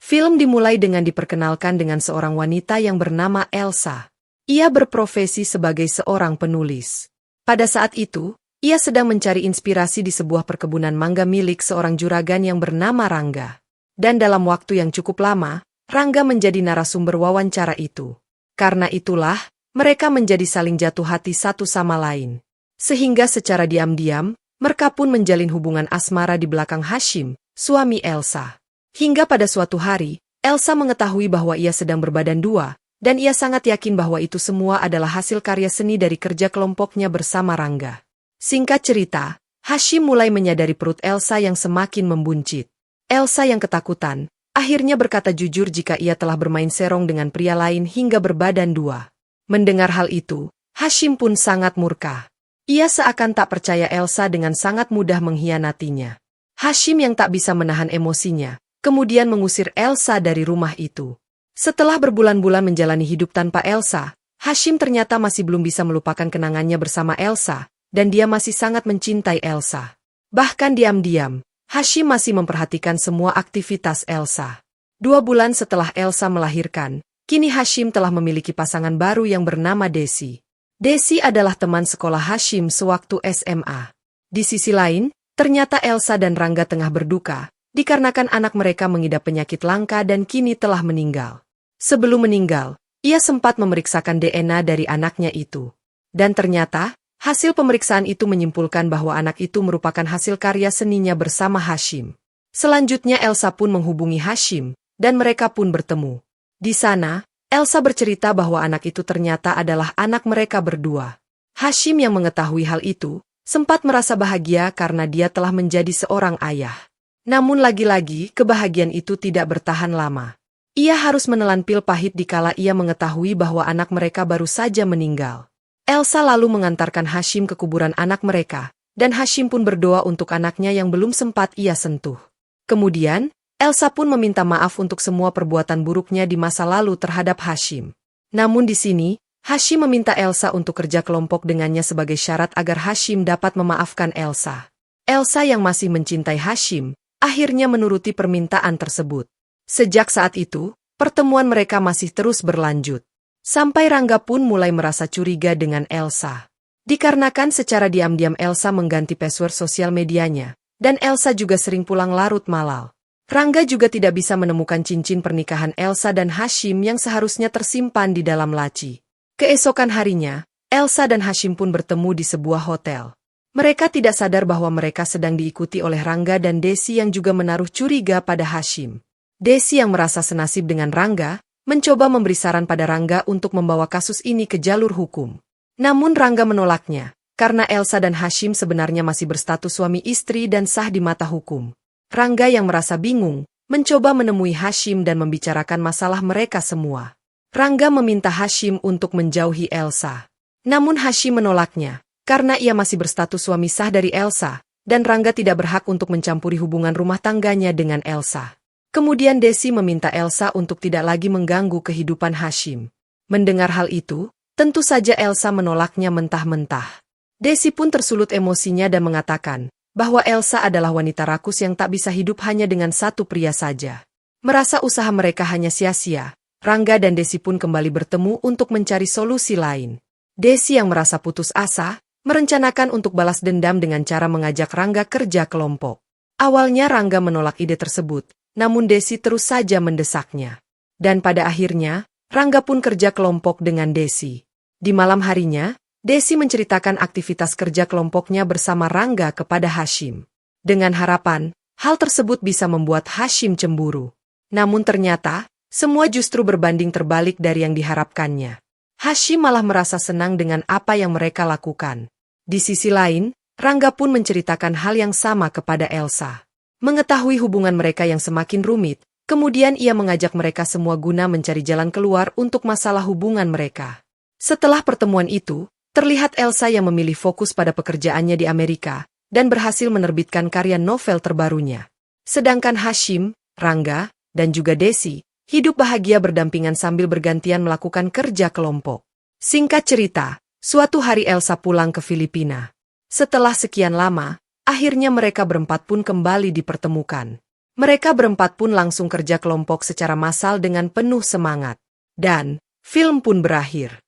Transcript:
Film dimulai dengan diperkenalkan dengan seorang wanita yang bernama Elsa. Ia berprofesi sebagai seorang penulis. Pada saat itu, ia sedang mencari inspirasi di sebuah perkebunan mangga milik seorang juragan yang bernama Rangga. Dan dalam waktu yang cukup lama, Rangga menjadi narasumber wawancara itu. Karena itulah, mereka menjadi saling jatuh hati satu sama lain. Sehingga secara diam-diam, mereka pun menjalin hubungan asmara di belakang Hashim, suami Elsa. Hingga pada suatu hari, Elsa mengetahui bahwa ia sedang berbadan dua, dan ia sangat yakin bahwa itu semua adalah hasil karya seni dari kerja kelompoknya bersama Rangga. Singkat cerita, Hashim mulai menyadari perut Elsa yang semakin membuncit. Elsa yang ketakutan, akhirnya berkata jujur jika ia telah bermain serong dengan pria lain hingga berbadan dua. Mendengar hal itu, Hashim pun sangat murka. Ia seakan tak percaya Elsa dengan sangat mudah mengkhianatinya. Hashim yang tak bisa menahan emosinya, kemudian mengusir Elsa dari rumah itu. Setelah berbulan-bulan menjalani hidup tanpa Elsa, Hashim ternyata masih belum bisa melupakan kenangannya bersama Elsa, dan dia masih sangat mencintai Elsa. Bahkan diam-diam, Hashim masih memperhatikan semua aktivitas Elsa. 2 bulan setelah Elsa melahirkan, kini Hashim telah memiliki pasangan baru yang bernama Desi. Desi adalah teman sekolah Hashim sewaktu SMA. Di sisi lain, ternyata Elsa dan Rangga tengah berduka, dikarenakan anak mereka mengidap penyakit langka dan kini telah meninggal. Sebelum meninggal, ia sempat memeriksakan DNA dari anaknya itu. Dan ternyata, hasil pemeriksaan itu menyimpulkan bahwa anak itu merupakan hasil karya seninya bersama Hashim. Selanjutnya Elsa pun menghubungi Hashim, dan mereka pun bertemu. Di sana, Elsa bercerita bahwa anak itu ternyata adalah anak mereka berdua. Hashim yang mengetahui hal itu, sempat merasa bahagia karena dia telah menjadi seorang ayah. Namun lagi-lagi, kebahagiaan itu tidak bertahan lama. Ia harus menelan pil pahit dikala ia mengetahui bahwa anak mereka baru saja meninggal. Elsa lalu mengantarkan Hashim ke kuburan anak mereka, dan Hashim pun berdoa untuk anaknya yang belum sempat ia sentuh. Kemudian, Elsa pun meminta maaf untuk semua perbuatan buruknya di masa lalu terhadap Hashim. Namun di sini, Hashim meminta Elsa untuk kerja kelompok dengannya sebagai syarat agar Hashim dapat memaafkan Elsa. Elsa yang masih mencintai Hashim, akhirnya menuruti permintaan tersebut. Sejak saat itu, pertemuan mereka masih terus berlanjut. Sampai Rangga pun mulai merasa curiga dengan Elsa. Dikarenakan secara diam-diam Elsa mengganti password sosial medianya, dan Elsa juga sering pulang larut malam. Rangga juga tidak bisa menemukan cincin pernikahan Elsa dan Hashim yang seharusnya tersimpan di dalam laci. Keesokan harinya, Elsa dan Hashim pun bertemu di sebuah hotel. Mereka tidak sadar bahwa mereka sedang diikuti oleh Rangga dan Desi yang juga menaruh curiga pada Hashim. Desi yang merasa senasib dengan Rangga, mencoba memberi saran pada Rangga untuk membawa kasus ini ke jalur hukum. Namun Rangga menolaknya, karena Elsa dan Hashim sebenarnya masih berstatus suami istri dan sah di mata hukum. Rangga yang merasa bingung, mencoba menemui Hashim dan membicarakan masalah mereka semua. Rangga meminta Hashim untuk menjauhi Elsa. Namun Hashim menolaknya, karena ia masih berstatus suami sah dari Elsa, dan Rangga tidak berhak untuk mencampuri hubungan rumah tangganya dengan Elsa. Kemudian Desi meminta Elsa untuk tidak lagi mengganggu kehidupan Hashim. Mendengar hal itu, tentu saja Elsa menolaknya mentah-mentah. Desi pun tersulut emosinya dan mengatakan bahwa Elsa adalah wanita rakus yang tak bisa hidup hanya dengan satu pria saja. Merasa usaha mereka hanya sia-sia, Rangga dan Desi pun kembali bertemu untuk mencari solusi lain. Desi yang merasa putus asa, merencanakan untuk balas dendam dengan cara mengajak Rangga kerja kelompok. Awalnya Rangga menolak ide tersebut, namun Desi terus saja mendesaknya. Dan pada akhirnya, Rangga pun kerja kelompok dengan Desi. Di malam harinya, Desi menceritakan aktivitas kerja kelompoknya bersama Rangga kepada Hashim. Dengan harapan, hal tersebut bisa membuat Hashim cemburu. Namun ternyata, semua justru berbanding terbalik dari yang diharapkannya. Hashim malah merasa senang dengan apa yang mereka lakukan. Di sisi lain, Rangga pun menceritakan hal yang sama kepada Elsa. Mengetahui hubungan mereka yang semakin rumit, kemudian ia mengajak mereka semua guna mencari jalan keluar untuk masalah hubungan mereka. Setelah pertemuan itu, terlihat Elsa yang memilih fokus pada pekerjaannya di Amerika, dan berhasil menerbitkan karya novel terbarunya. Sedangkan Hashim, Rangga, dan juga Desi, hidup bahagia berdampingan sambil bergantian melakukan kerja kelompok. Singkat cerita, suatu hari Elsa pulang ke Filipina. Setelah sekian lama, akhirnya mereka berempat pun kembali dipertemukan. Mereka berempat pun langsung kerja kelompok secara massal dengan penuh semangat. Dan, film pun berakhir.